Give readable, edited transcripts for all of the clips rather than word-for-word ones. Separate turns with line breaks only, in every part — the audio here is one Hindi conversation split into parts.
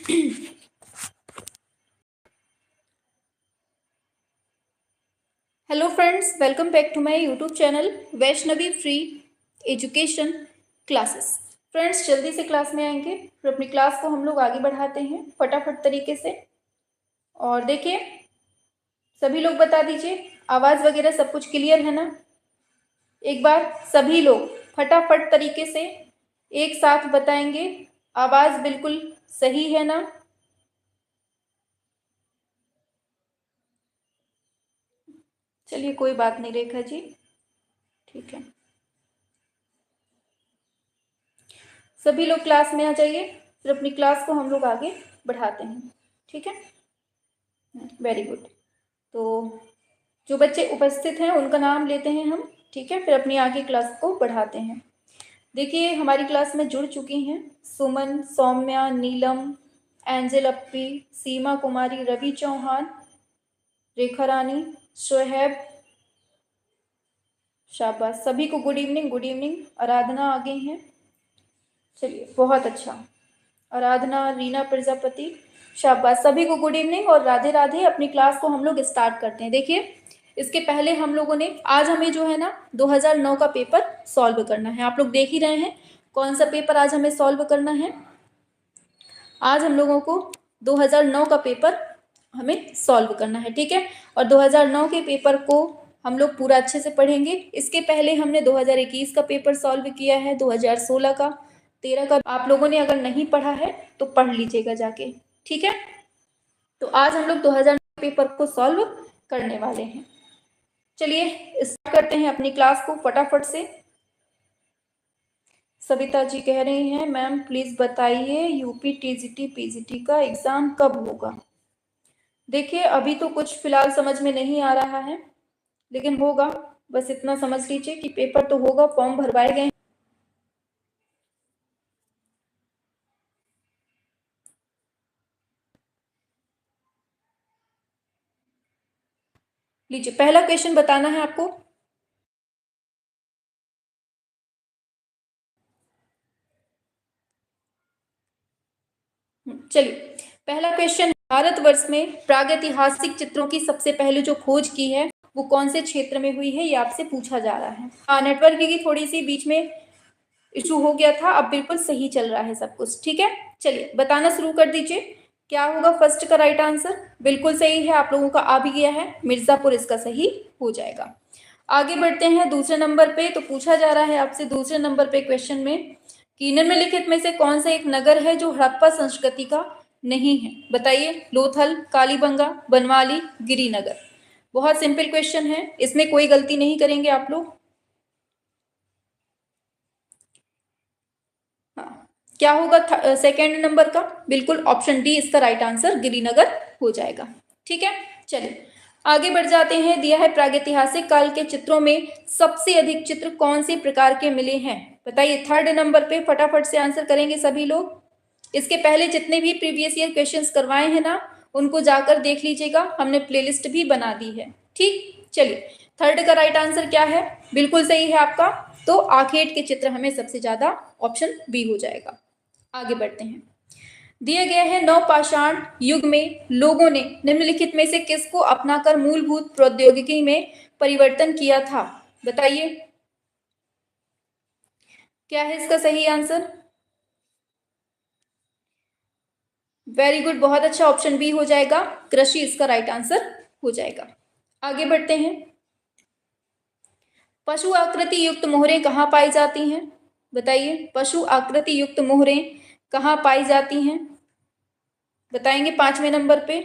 Hello friends, welcome back to my YouTube channel Vaishnavi free education classes. Friends, जल्दी से क्लास में आएंगे फिर अपनी क्लास को हम लोग आगे बढ़ाते हैं फटाफट तरीके से। और देखिए, सभी लोग बता दीजिए आवाज़ वगैरह सब कुछ क्लियर है ना। एक बार सभी लोग फटाफट तरीके से एक साथ बताएंगे, आवाज़ बिल्कुल सही है ना। चलिए, कोई बात नहीं रेखा जी, ठीक है। सभी लोग क्लास में आ जाइए, फिर अपनी क्लास को हम लोग आगे बढ़ाते हैं, ठीक है। Very good. तो जो बच्चे उपस्थित हैं उनका नाम लेते हैं हम, ठीक है, फिर अपनी आगे क्लास को बढ़ाते हैं। देखिए, हमारी क्लास में जुड़ चुकी हैं सुमन, सौम्या, नीलम, एंजल अप्पी, सीमा कुमारी, रवि चौहान, रेखा रानी, शोहेब। शाबाश, सभी को good evening. Good evening. Aradhana आ गई हैं, चलिए बहुत अच्छा। आराधना, रीना प्रजापति, शाबाश, सभी को गुड इवनिंग और राधे राधे। अपनी क्लास को हम लोग स्टार्ट करते हैं। देखिए, इसके पहले हम लोगों ने आज हमें जो है ना 2009 का पेपर सॉल्व करना है। आप लोग देख ही रहे हैं कौन सा पेपर आज हमें सॉल्व करना है। आज हम लोगों को 2009 का पेपर हमें सॉल्व करना है, ठीक है। और 2009 के पेपर को हम लोग पूरा अच्छे से पढ़ेंगे। इसके पहले हमने 2021 का पेपर सॉल्व किया है, 2016 का, 13 का। आप लोगों ने अगर नहीं पढ़ा है तो पढ़ लीजिएगा जाके, ठीक है। तो आज हम लोग 2009 पेपर को सॉल्व करने वाले हैं। चलिए स्टार्ट करते हैं अपनी क्लास को फटाफट से। सविता जी कह रही हैं, मैम प्लीज बताइए यूपी टीजीटी पीजीटी का एग्जाम कब होगा। देखिए, अभी तो कुछ फिलहाल समझ में नहीं आ रहा है, लेकिन होगा। बस इतना समझ लीजिए कि पेपर तो होगा, फॉर्म भरवाए गए। लीजिए, पहला क्वेश्चन बताना है आपको। चलिए, पहला क्वेश्चन, भारतवर्ष में प्रागैतिहासिक चित्रों की सबसे पहले जो खोज की है वो कौन से क्षेत्र में हुई है, ये आपसे पूछा जा रहा है। हाँ, नेटवर्क की थोड़ी सी बीच में इशू हो गया था, अब बिल्कुल सही चल रहा है सब कुछ, ठीक है। चलिए बताना शुरू कर दीजिए, क्या होगा फर्स्ट का राइट आंसर। बिल्कुल सही है, आप लोगों का आ भी गया है, मिर्जापुर इसका सही हो जाएगा। आगे बढ़ते हैं दूसरे नंबर पे। तो पूछा जा रहा है आपसे दूसरे नंबर पे क्वेश्चन में कि निम्नलिखित में से कौन सा एक नगर है जो हड़प्पा संस्कृति का नहीं है। बताइए, लोथल, कालीबंगा, बनवाली, गिरिनगर। बहुत सिंपल क्वेश्चन है, इसमें कोई गलती नहीं करेंगे आप लोग। हाँ, क्या होगा सेकेंड नंबर का। बिल्कुल ऑप्शन डी इसका राइट आंसर, गिरिनगर हो जाएगा, ठीक है। चलिए आगे बढ़ जाते हैं। दिया है प्रागैतिहासिक काल के चित्रों में सबसे अधिक चित्र कौन से प्रकार के मिले हैं। बताइए, थर्ड नंबर पे फटाफट से आंसर करेंगे सभी लोग। इसके पहले जितने भी प्रीवियस ईयर क्वेश्चंस करवाए हैं ना, उनको जाकर देख लीजिएगा, हमने प्लेलिस्ट भी बना दी है, ठीक। चलिए, थर्ड का राइट आंसर क्या है। बिल्कुल सही है आपका। तो आखेट के चित्र हमें सबसे ज्यादा, ऑप्शन बी हो जाएगा। आगे बढ़ते हैं। दिया गया है नवपाषाण युग में लोगों ने निम्नलिखित में से किसको अपनाकर मूलभूत प्रौद्योगिकी में परिवर्तन किया था। बताइए, क्या है इसका सही आंसर। वेरी गुड, बहुत अच्छा, ऑप्शन बी हो जाएगा, कृषि इसका राइट आंसर हो जाएगा। आगे बढ़ते हैं। पशु आकृति युक्त मोहरें कहाँ पाई जाती हैं। बताइए, पशु आकृति युक्त मोहरें कहाँ पाई जाती हैं। बताएंगे पांचवें नंबर पे।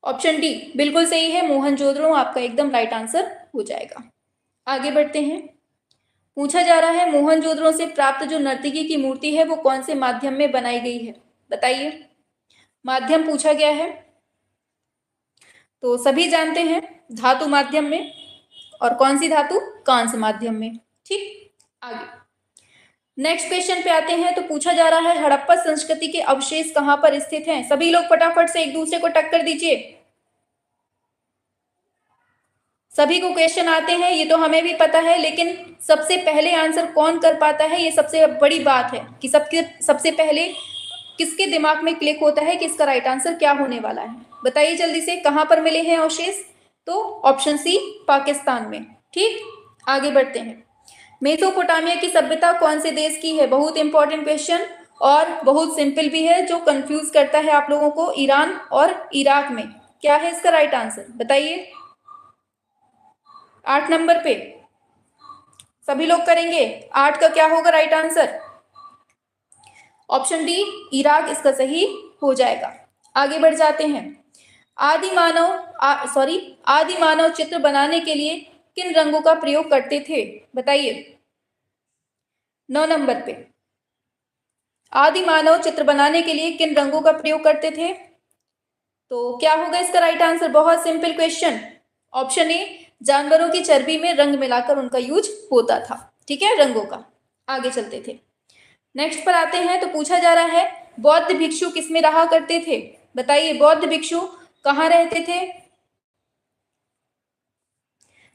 ऑप्शन डी बिल्कुल सही है, मोहनजोदड़ो आपका एकदम राइट आंसर हो जाएगा। आगे बढ़ते हैं। पूछा जा रहा है मोहनजोदड़ो से प्राप्त जो नर्तकी की मूर्ति है वो कौन से माध्यम में बनाई गई है। बताइए, माध्यम पूछा गया है तो सभी जानते हैं, धातु माध्यम में। और कौन सी धातु, कांस्य माध्यम में, ठीक। आगे नेक्स्ट क्वेश्चन पे आते हैं। तो पूछा जा रहा है हड़प्पा संस्कृति के अवशेष कहां पर स्थित हैं। सभी लोग फटाफट से एक दूसरे को टक्कर दीजिए। सभी को क्वेश्चन आते हैं, ये तो हमें भी पता है, लेकिन सबसे पहले आंसर कौन कर पाता है, ये सबसे बड़ी बात है कि सबसे पहले किसके दिमाग में क्लिक होता है कि इसका राइट आंसर क्या होने वाला है। बताइए जल्दी से, कहां पर मिले हैं अवशेष? तो ऑप्शन सी, पाकिस्तान में। ठीक, आगे बढ़ते हैं। मेसोपोटामिया की सभ्यता कौन से देश की है? बहुत इंपॉर्टेंट क्वेश्चन और बहुत सिंपल भी है, जो कंफ्यूज करता है आप लोगों को। ईरान और इराक में। क्या है इसका राइट आंसर? बताइए। 8 नंबर पे सभी लोग करेंगे। 8 का क्या होगा right answer? Option D, Iraq इसका सही हो जाएगा। आगे बढ़ जाते हैं। आदि मानव चित्र बनाने के लिए किन रंगों का प्रयोग करते थे? बताइए। 9 नंबर पे आदि मानव चित्र बनाने के लिए किन रंगों का प्रयोग करते थे? तो क्या होगा इसका राइट आंसर? बहुत सिंपल क्वेश्चन। ऑप्शन ए, जानवरों की चर्बी में रंग मिलाकर उनका यूज होता था। ठीक है, रंगों का। आगे चलते थे। नेक्स्ट पर आते हैं। तो पूछा जा रहा है, बौद्ध भिक्षु किसमें रहा करते थे? बताइए, बौद्ध भिक्षु कहाँ रहते थे?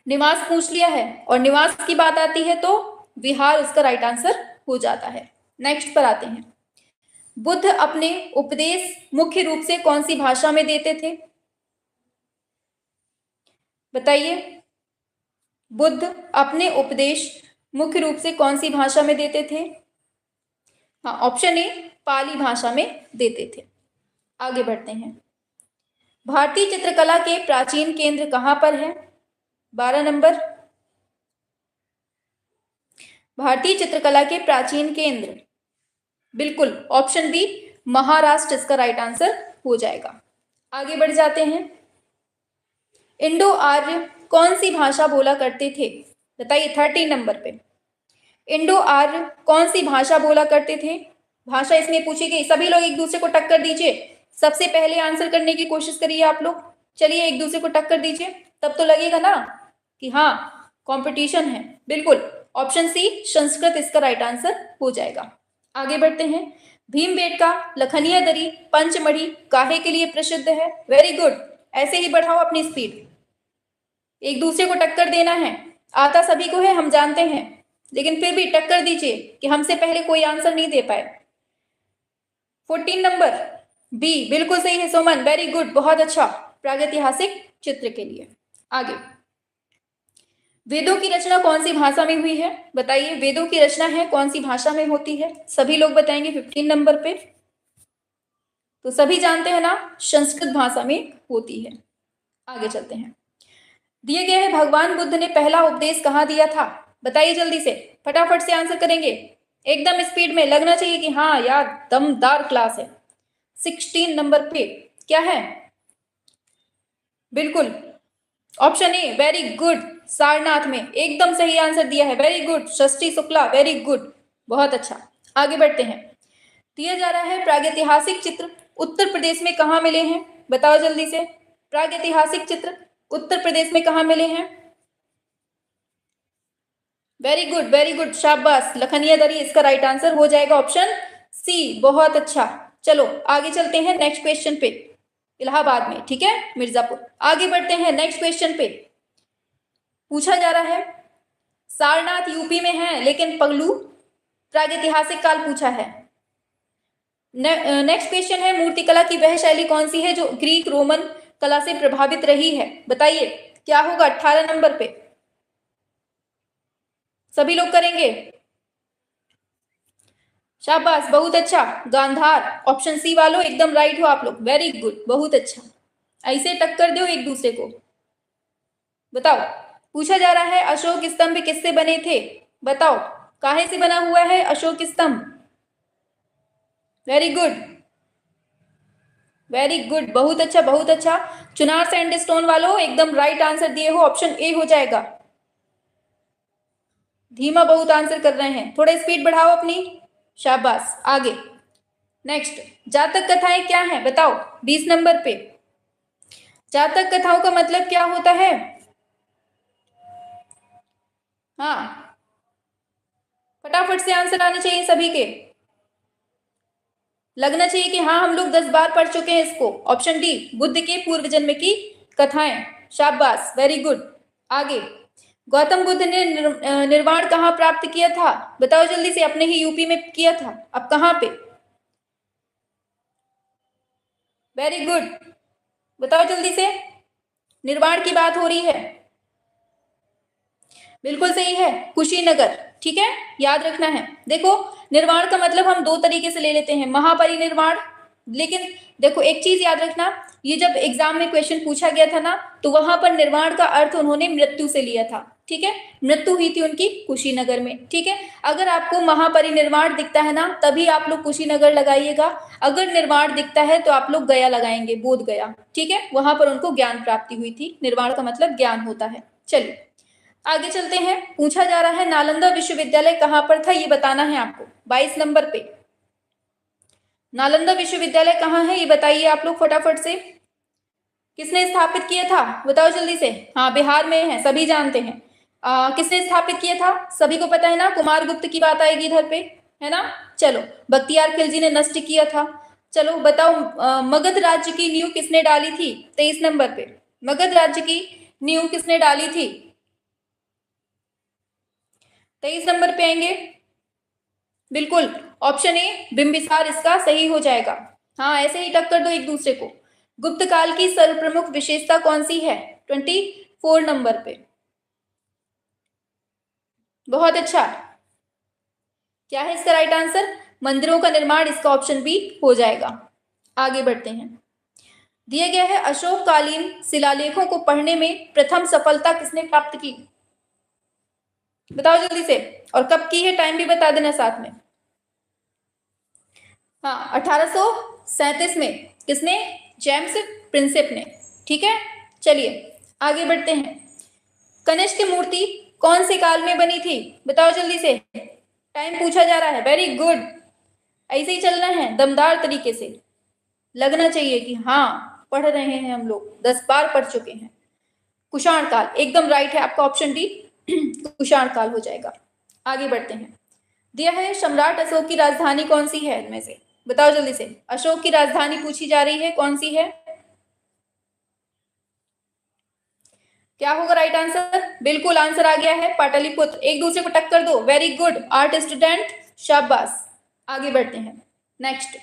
निवास पूछ लिया है, और निवास की बात आती है तो विहार उसका राइट आंसर हो जाता है। नेक्स्ट पर आते हैं। बुद्ध अपने उपदेश मुख्य रूप से कौन सी भाषा में देते थे? बताइए। बुद्ध अपने उपदेश मुख्य रूप से कौन सी भाषा में देते थे? हाँ, ऑप्शन ए, पाली भाषा में देते थे। आगे बढ़ते हैं। भारतीय चित्रकला के प्राचीन केंद्र कहां पर है? 12 नंबर। भारतीय चित्रकला के प्राचीन केंद्र, बिल्कुल ऑप्शन बी, महाराष्ट्र इसका राइट आंसर हो जाएगा। आगे बढ़ जाते हैं। इंडो आर्य कौन सी भाषा बोला करते थे? बताइए। 13 नंबर पे इंडो आर्य कौन सी भाषा बोला करते थे? भाषा इसमें पूछी गई। सभी लोग एक दूसरे को टक्कर दीजिए। सबसे पहले आंसर करने की कोशिश करिए आप लोग। चलिए, एक दूसरे को टक्कर दीजिए, तब तो लगेगा ना कि हाँ कंपटीशन है। बिल्कुल, ऑप्शन सी, संस्कृत इसका राइट आंसर हो जाएगा। आगे बढ़ते हैं। भीमबेटका लखनिया दरी पंचमढ़ी काहे के लिए प्रसिद्ध है? वेरी गुड, ऐसे ही बढ़ाओ अपनी स्पीड। एक दूसरे को टक्कर देना है, आता सभी को है हम जानते हैं, लेकिन फिर भी टक्कर दीजिए कि हमसे पहले कोई आंसर नहीं दे पाए। 14 नंबर बी बिल्कुल सही है सुमन, वेरी गुड, बहुत अच्छा। प्रागैतिहासिक चित्र के लिए। आगे, वेदों की रचना कौन सी भाषा में हुई है? बताइए, वेदों की रचना है कौन सी भाषा में होती है? सभी लोग बताएंगे 15 नंबर पे। तो सभी जानते हैं ना, संस्कृत भाषा में होती है। आगे चलते हैं। दिए गए हैं, भगवान बुद्ध ने पहला उपदेश कहाँ दिया था? बताइए जल्दी से, फटाफट से आंसर करेंगे। एकदम स्पीड में, लगना चाहिए कि हाँ यार दमदार क्लास है। 16 नंबर पे क्या है? बिल्कुल option A, very good, Sarnath में। एकदम सही आंसर दिया है, वेरी गुड। षष्ठी शुक्ला, वेरी गुड, बहुत अच्छा। आगे बढ़ते हैं। दिया जा रहा है, प्रागैतिहासिक चित्र उत्तर प्रदेश में कहाँ मिले हैं? बताओ जल्दी से, प्रागैतिहासिक चित्र उत्तर प्रदेश में कहाँ मिले हैं? वेरी गुड, वेरी गुड, शाबाश। लखनिया दरी इसका राइट आंसर हो जाएगा, ऑप्शन सी, बहुत अच्छा। चलो आगे चलते हैं नेक्स्ट क्वेश्चन पे। इलाहाबाद में, ठीक है, मिर्जापुर। आगे बढ़ते हैं नेक्स्ट क्वेश्चन पे। पूछा जा रहा है, सारनाथ यूपी में है, लेकिन पगलू प्रागैतिहासिक काल पूछा है। नेक्स्ट क्वेश्चन है, मूर्तिकला की वह शैली कौन सी है जो ग्रीक रोमन कला से प्रभावित रही है? बताइए क्या होगा 18 नंबर पे। सभी लोग करेंगे, शाबाश, बहुत अच्छा। गांधार, ऑप्शन सी वालों एकदम राइट हो आप लोग, वेरी गुड, बहुत अच्छा। ऐसे टक्कर दो एक दूसरे को। बताओ, पूछा जा रहा है, अशोक स्तंभ किससे बने थे? बताओ, काहे से बना हुआ है अशोक स्तंभ? वेरी गुड, वेरी गुड, बहुत अच्छा, बहुत अच्छा। चुनार सैंडस्टोन वालों एकदम राइट आंसर दिए हो, ऑप्शन ए हो जाएगा। धीमा बहुत आंसर कर रहे हैं, थोड़ा स्पीड बढ़ाओ अपनी, शाबाश। आगे नेक्स्ट, जातक कथाएं क्या है? बताओ 20 नंबर पे। जातक कथाओं का मतलब क्या होता है? हाँ, फटाफट से आंसर आने चाहिए सभी के। लगना चाहिए कि हाँ हम लोग 10 बार पढ़ चुके हैं इसको। ऑप्शन डी, बुद्ध के पूर्व जन्म की कथाएं, शाबाश, वेरी गुड। आगे, गौतम बुद्ध ने निर्वाण कहाँ प्राप्त किया था? बताओ जल्दी से। अपने ही यूपी में किया था, अब कहाँ पे? वेरी गुड, बताओ जल्दी से। निर्वाण की बात हो रही है, बिल्कुल सही है, कुशीनगर। ठीक है, याद रखना है। देखो, निर्वाण का मतलब हम दो तरीके से ले लेते हैं, महापरिनिर्वाण। लेकिन देखो एक चीज याद रखना, ये जब एग्जाम में क्वेश्चन पूछा गया था ना, तो वहां पर निर्वाण का अर्थ उन्होंने मृत्यु से लिया था। ठीक है, मृत्यु हुई थी उनकी कुशीनगर में। ठीक है, अगर आपको महापरिनिर्वाण दिखता है ना, तभी आप लोग कुशीनगर लगाइएगा। अगर निर्वाण दिखता है तो आप लोग गया लगाएंगे, बोध गया। ठीक है, वहां पर उनको ज्ञान प्राप्ति हुई थी। निर्वाण का मतलब ज्ञान होता है। चलिए आगे चलते हैं। पूछा जा रहा है नालंदा विश्वविद्यालय कहां पर था, ये बताना है आपको। 22 नंबर पे नालंदा विश्वविद्यालय कहाँ है, ये बताइए आप लोग फटाफट से। किसने स्थापित किया था? बताओ जल्दी से। हाँ, बिहार में है, सभी जानते हैं। किसने स्थापित किया था? सभी को पता है ना, कुमार गुप्त की बात आएगी इधर पे, है ना। चलो, बख्तियार खिलजी ने नष्ट किया था। चलो बताओ, मगध राज्य की नींव किसने डाली थी? 23 नंबर पे मगध राज्य की नींव किसने डाली थी? 23 नंबर पे आएंगे। बिल्कुल, ऑप्शन ए बिंबिसार इसका सही हो जाएगा। हाँ, ऐसे ही टक्कर दो एक दूसरे को। गुप्त काल की सर्वप्रमुख विशेषता कौन सी है? 24 नंबर पे। बहुत अच्छा, क्या है इसका राइट आंसर? मंदिरों का निर्माण, इसका ऑप्शन बी हो जाएगा। आगे बढ़ते हैं। दिया गया है अशोककालीन शिलालेखों को पढ़ने में प्रथम सफलता किसने प्राप्त की? बताओ जल्दी से, और कब की है, टाइम भी बता देना साथ में। हाँ, 1837 में। किसने? जेम्स प्रिंसेप ने। ठीक है, चलिए आगे बढ़ते हैं। कनिष्क मूर्ति कौन से काल में बनी थी? बताओ जल्दी से, टाइम पूछा जा रहा है। वेरी गुड, ऐसे ही चलना है, दमदार तरीके से लगना चाहिए कि हाँ पढ़ रहे हैं हम लोग, 10 बार पढ़ चुके हैं। कुषाण काल एकदम राइट है आपका, ऑप्शन डी कुषाण काल हो जाएगा। आगे बढ़ते हैं। दिया है सम्राट अशोक की राजधानी कौन सी है इनमें से? बताओ जल्दी से, अशोक की राजधानी पूछी जा रही है, कौन सी है? क्या होगा राइट आंसर? बिल्कुल आंसर आ गया है, पाटलिपुत्र। एक दूसरे को टक्कर दो, वेरी गुड, आर्ट स्टूडेंट, शाबाश। आगे बढ़ते हैं। नेक्स्ट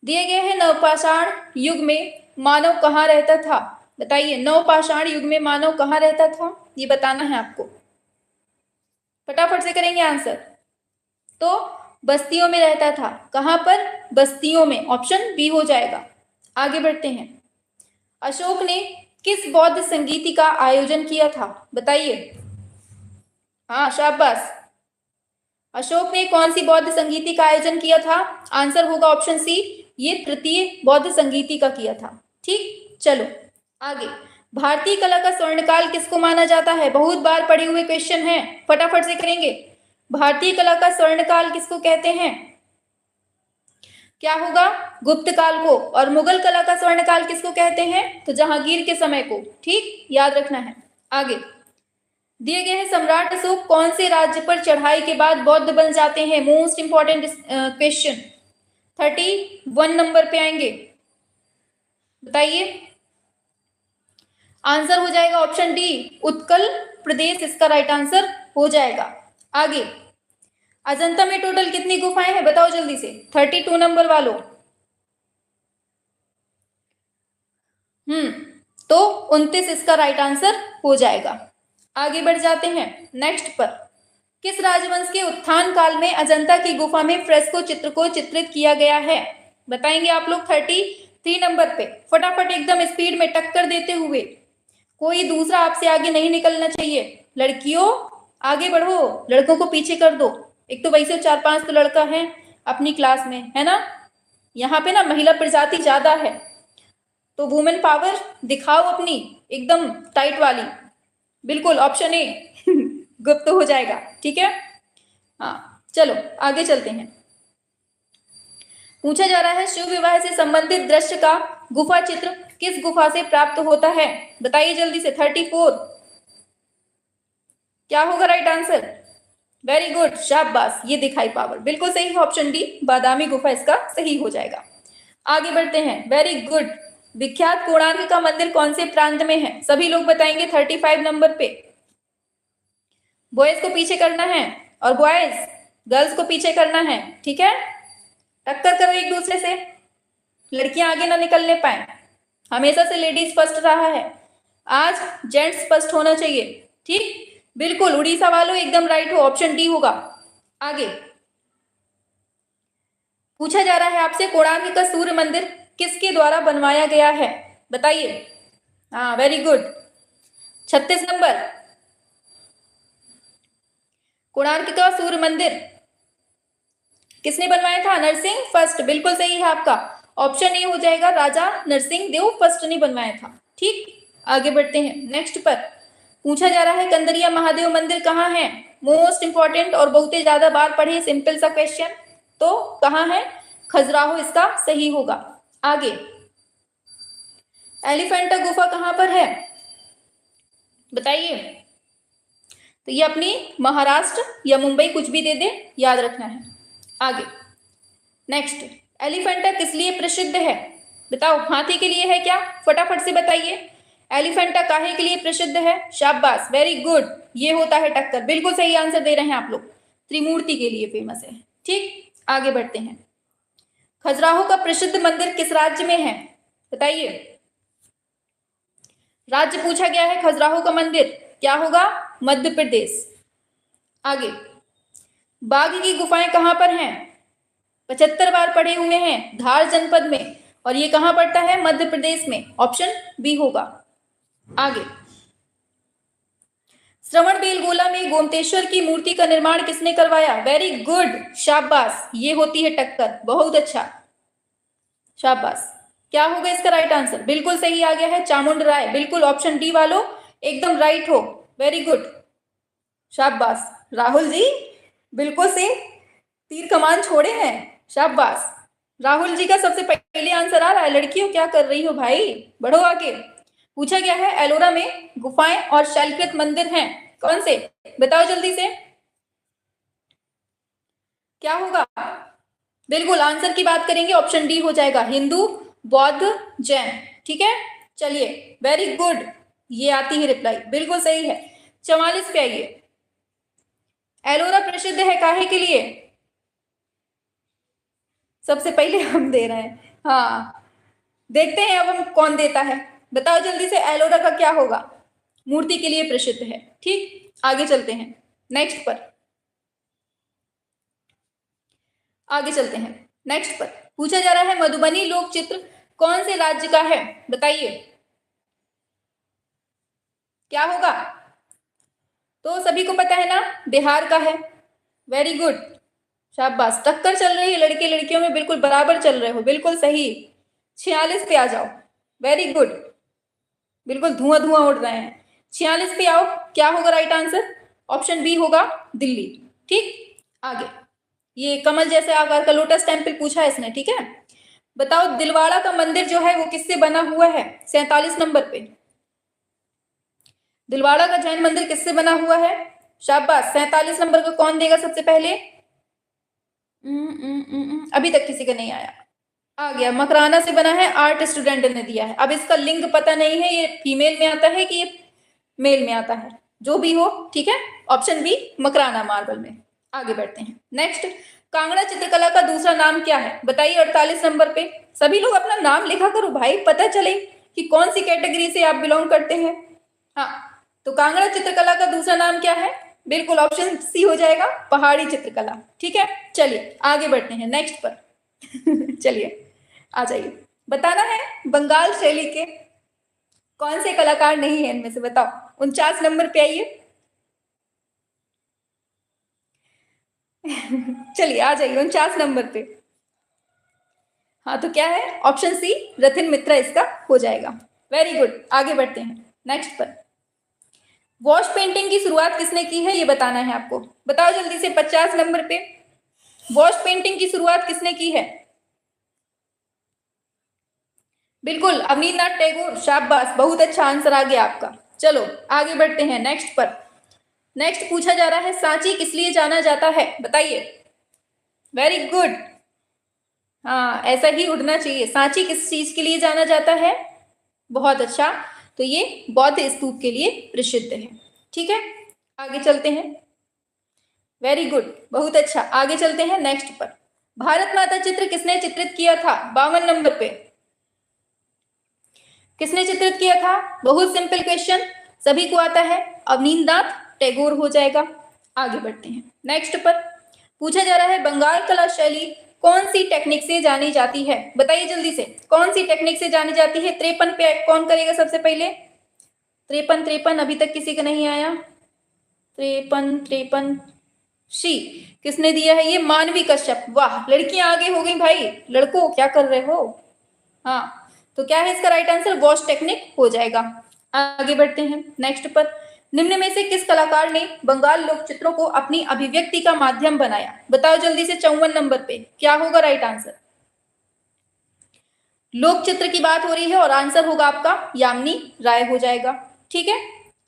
दिए गए हैं नवपाषाण युग में मानव कहाँ रहता था? बताइए, नवपाषाण युग में मानव कहाँ रहता था, ये बताना है आपको। फटाफट से करेंगे आंसर। तो बस्तियों में रहता था। कहां पर? बस्तियों में, ऑप्शन बी हो जाएगा। आगे बढ़ते हैं। अशोक ने किस बौद्ध संगीति का आयोजन किया था? बताइए। हाँ, शाबाश। अशोक ने कौन सी बौद्ध संगीति का आयोजन किया था? आंसर होगा ऑप्शन सी, ये तृतीय बौद्ध संगीति का किया था। ठीक, चलो आगे। भारतीय कला का स्वर्णकाल किसको माना जाता है? बहुत बार पढ़े हुए क्वेश्चन है, फटाफट से करेंगे। भारतीय कला का स्वर्णकाल किसको कहते हैं? क्या होगा? गुप्त काल को। और मुगल कला का स्वर्णकाल किसको कहते हैं? तो जहांगीर के समय को। ठीक, याद रखना है। आगे दिए गए हैं सम्राट अशोक कौन से राज्य पर चढ़ाई के बाद बौद्ध बन जाते हैं? Most important question. 31 नंबर पे आएंगे, बताइए। आंसर हो जाएगा ऑप्शन डी, उत्कल प्रदेश, इसका राइट आंसर हो जाएगा। आगे, अजंता में टोटल कितनी गुफाएं हैं? बताओ जल्दी से, 32 नंबर वालों। तो 29 इसका राइट आंसर हो जाएगा। आगे बढ़ जाते हैं नेक्स्ट पर। किस राजवंश के उत्थान काल में अजंता की गुफा में फ्रेस्को चित्र को चित्रित किया गया है? बताएंगे आप लोग 33 नंबर पे, फटाफट एकदम स्पीड में टक्कर देते हुए। कोई दूसरा आपसे आगे नहीं निकलना चाहिए। लड़कियों आगे बढ़ो, लड़कों को पीछे कर दो। एक तो वैसे 4-5 तो लड़का है अपनी क्लास में, है ना। यहाँ पे ना महिला प्रजाति ज्यादा है, तो वुमेन पावर दिखाओ अपनी, एकदम टाइट वाली। बिल्कुल, ऑप्शन ए गुप्त हो जाएगा। ठीक है, हाँ चलो आगे चलते हैं। पूछा जा रहा है शिव विवाह से संबंधित दृश्य का गुफा चित्र किस गुफा से प्राप्त होता है? बताइए जल्दी से, 34। क्या होगा राइट आंसर? वेरी गुड, शाबाश, ये दिखाई पावर, बिल्कुल सही, ऑप्शन डी बादामी गुफा इसका सही हो जाएगा। आगे बढ़ते हैं, वेरी गुड। विख्यात कोणार्क का मंदिर कौन से प्रांत में है? सभी लोग बताएंगे 35 नंबर पे। बॉयज को पीछे करना है और बॉयज गर्ल्स को पीछे करना है, ठीक है। टक्कर करो एक दूसरे से, लड़कियां आगे ना निकलने पाए। हमेशा से लेडीज फर्स्ट रहा है, आज जेंट्स फर्स्ट होना चाहिए, ठीक। बिल्कुल उड़ीसा वालों एकदम राइट हो, ऑप्शन डी होगा। आगे पूछा जा रहा है आपसे, कोणार्क का सूर्य मंदिर किसके द्वारा बनवाया गया है, बताइए। हाँ वेरी गुड। 36 नंबर, कोणार्क का सूर्य मंदिर किसने बनवाया था? नरसिंह फर्स्ट, बिल्कुल सही है आपका। ऑप्शन ए हो जाएगा, राजा नरसिंह देव फर्स्ट ने बनवाया था, ठीक। आगे बढ़ते हैं नेक्स्ट पर। पूछा जा रहा है कंदरिया महादेव मंदिर कहाँ है? मोस्ट इंपॉर्टेंट और बहुत ही ज्यादा बार पढ़े सिंपल सा क्वेश्चन, तो कहाँ है? खजुराहो इसका सही होगा। आगे एलिफेंटा गुफा कहाँ पर है, बताइए। तो ये अपनी महाराष्ट्र या मुंबई कुछ भी दे दे, याद रखना है। आगे नेक्स्ट, एलिफेंटा किस लिए प्रसिद्ध है, बताओ। हाथी के लिए है क्या? फटाफट से बताइए। एलिफेंटा काहे के लिए प्रसिद्ध है? शाबाश वेरी गुड, ये होता है टक्कर, बिल्कुल सही आंसर दे रहे हैं आप लोग। त्रिमूर्ति के लिए फेमस है, ठीक। आगे बढ़ते हैं। खजुराहो का प्रसिद्ध मंदिर किस राज्य में है, बताइए। राज्य पूछा गया है, खजुराहो का मंदिर क्या होगा? मध्य प्रदेश। आगे बाघ की गुफाएं कहां पर हैं? 75 बार पढ़े हुए हैं, धार जनपद में, और ये कहां पड़ता है? मध्य प्रदेश में, ऑप्शन बी होगा। आगे श्रवण बेलगोला में गोमतेश्वर की मूर्ति का निर्माण किसने करवाया? वेरी गुड, शाबाश, ये होती है टक्कर, बहुत अच्छा, शाबाश। क्या होगा इसका राइट आंसर? बिल्कुल सही आ गया है, चामुंड राय, बिल्कुल ऑप्शन डी वालों एकदम राइट हो, वेरी गुड, शाबाश। राहुल जी बिल्कुल से तीर कमान छोड़े हैं, शाबाश। राहुल जी का सबसे पहले आंसर आ रहा है। लड़कियों क्या कर रही हो भाई, बढ़ो आगे। पूछा गया है एलोरा में गुफाएं और शैलकृत मंदिर हैं, कौन से, बताओ जल्दी से। क्या होगा? बिल्कुल आंसर की बात करेंगे, ऑप्शन डी हो जाएगा, हिंदू बौद्ध जैन, ठीक है। चलिए वेरी गुड, ये आती है रिप्लाई, बिल्कुल सही है। 44 पे आइए। एलोरा प्रसिद्ध है काहे के लिए? सबसे पहले हम दे रहे हैं, हाँ देखते हैं अब हम कौन देता है, बताओ जल्दी से। एलोरा का क्या होगा? मूर्ति के लिए प्रसिद्ध है, ठीक। आगे चलते हैं नेक्स्ट पर, आगे चलते हैं नेक्स्ट पर। पूछा जा रहा है मधुबनी लोक चित्र कौन से राज्य का है, बताइए। क्या होगा? तो सभी को पता है ना, बिहार का है, वेरी गुड, शाबाश। टक्कर चल रही है लड़के लड़कियों में, बिल्कुल बराबर चल रहे हो, बिल्कुल सही। 46 पे आ जाओ, वेरी गुड, बिल्कुल धुआं धुआं उड़ रहे हैं। 46 पे आओ, क्या होगा राइट आंसर? ऑप्शन बी होगा, दिल्ली, ठीक। आगे ये कमल जैसे आकार का लोटस टेम्पल पूछा है इसने, ठीक है। बताओ दिलवाड़ा का मंदिर जो है वो किससे बना हुआ है? 47 नंबर पे दिलवाड़ा का जैन मंदिर किससे बना हुआ है? शाबाश, 47 नंबर का कौन देगा सबसे पहले? अभी तक किसी का नहीं आया, आ गया। मकराना से बना है, आर्ट स्टूडेंट ने दिया है। अब इसका लिंग पता नहीं है, ये फीमेल में आता है कि ये मेल में आता है, जो भी हो, ठीक है। ऑप्शन बी मकराना मार्बल में। आगे बढ़ते हैं नेक्स्ट, कांगड़ा चित्रकला का दूसरा नाम क्या है, बताइए। 48 नंबर पे सभी लोग अपना नाम लिखा करो भाई, पता चले कि कौन सी कैटेगरी से आप बिलोंग करते हैं। हाँ, तो कांगड़ा चित्रकला का दूसरा नाम क्या है? बिल्कुल ऑप्शन सी हो जाएगा, पहाड़ी चित्रकला, ठीक है। चलिए आगे बढ़ते हैं नेक्स्ट पर चलिए आ जाइए। बताना है बंगाल शैली के कौन से कलाकार नहीं है इनमें से, बताओ। 49 नंबर पे आइए चलिए आ जाइए 49 नंबर पे। हाँ तो क्या है? ऑप्शन सी रथिन मित्रा इसका हो जाएगा, वेरी गुड। आगे बढ़ते हैं नेक्स्ट पर। वॉश पेंटिंग की शुरुआत किसने की है, ये बताना है आपको, बताओ जल्दी से। 50 नंबर पे वॉश पेंटिंग की शुरुआत किसने की है? बिल्कुल अवनीन्द्रनाथ टैगोर, शाबाश, बहुत अच्छा आंसर आ गया आपका। चलो आगे बढ़ते हैं नेक्स्ट पर। नेक्स्ट पूछा जा रहा है सांची किस लिए जाना जाता है, बताइए। वेरी गुड, हाँ ऐसा ही उड़ना चाहिए। सांची किस चीज के लिए जाना जाता है? बहुत अच्छा, तो ये बौद्ध स्तूप के लिए प्रसिद्ध है, ठीक है। आगे चलते हैं वेरी गुड, बहुत अच्छा। आगे चलते हैं नेक्स्ट पर। भारत माता चित्र किसने चित्रित किया था? 52 नंबर पे किसने चित्रित किया था? बहुत सिंपल क्वेश्चन, सभी को आता है, अवनींद्रनाथ टैगोर हो जाएगा। आगे बढ़ते हैं नेक्स्ट पर। पूछा जा रहा है बंगाल कला शैली कौन सी टेक्निक से जानी जाती है? बताइए जल्दी से, कौन सी टेक्निक से जानी जाती है? 53 पे कौन करेगा सबसे पहले? 53 अभी तक किसी का नहीं आया। 53 शी किसने दिया है? ये मानवी कश्यप। वाह, लड़कियां आगे हो गई भाई। लड़कों क्या कर रहे हो? हाँ, तो क्या है इसका राइट आंसर? वॉश टेक्निक हो जाएगा। आगे बढ़ते हैं नेक्स्ट पर। निम्न में से किस कलाकार ने बंगाल लोक चित्रों को अपनी अभिव्यक्ति का माध्यम बनाया? बताओ जल्दी से, 54 नंबर पे क्या होगा राइट आंसर? लोक चित्र की बात हो रही है और आंसर होगा आपका यामिनी राय हो जाएगा। ठीक है,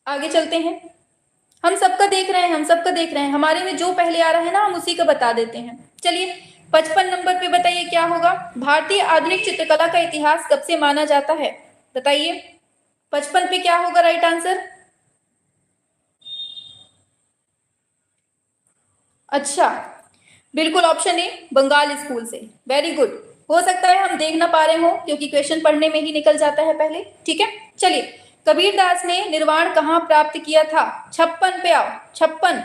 आगे चलते हैं। हम सबका देख रहे हैं, हम सबका देख रहे हैं, हमारे में जो पहले आ रहा है ना हम उसी का बता देते हैं। चलिए 55 नंबर पे बताइए क्या होगा? भारतीय आधुनिक चित्रकला का इतिहास कब से माना जाता है? बताइए 55 पे क्या होगा राइट आंसर? अच्छा, बिल्कुल ऑप्शन ए, बंगाल स्कूल से। Very good. हो सकता है हम देख ना पा रहे हो क्योंकि क्वेश्चन पढ़ने में ही निकल जाता है पहले। ठीक है, चलिए कबीरदास ने निर्वाण कहाँ प्राप्त किया था? 56 पे आओ, 56।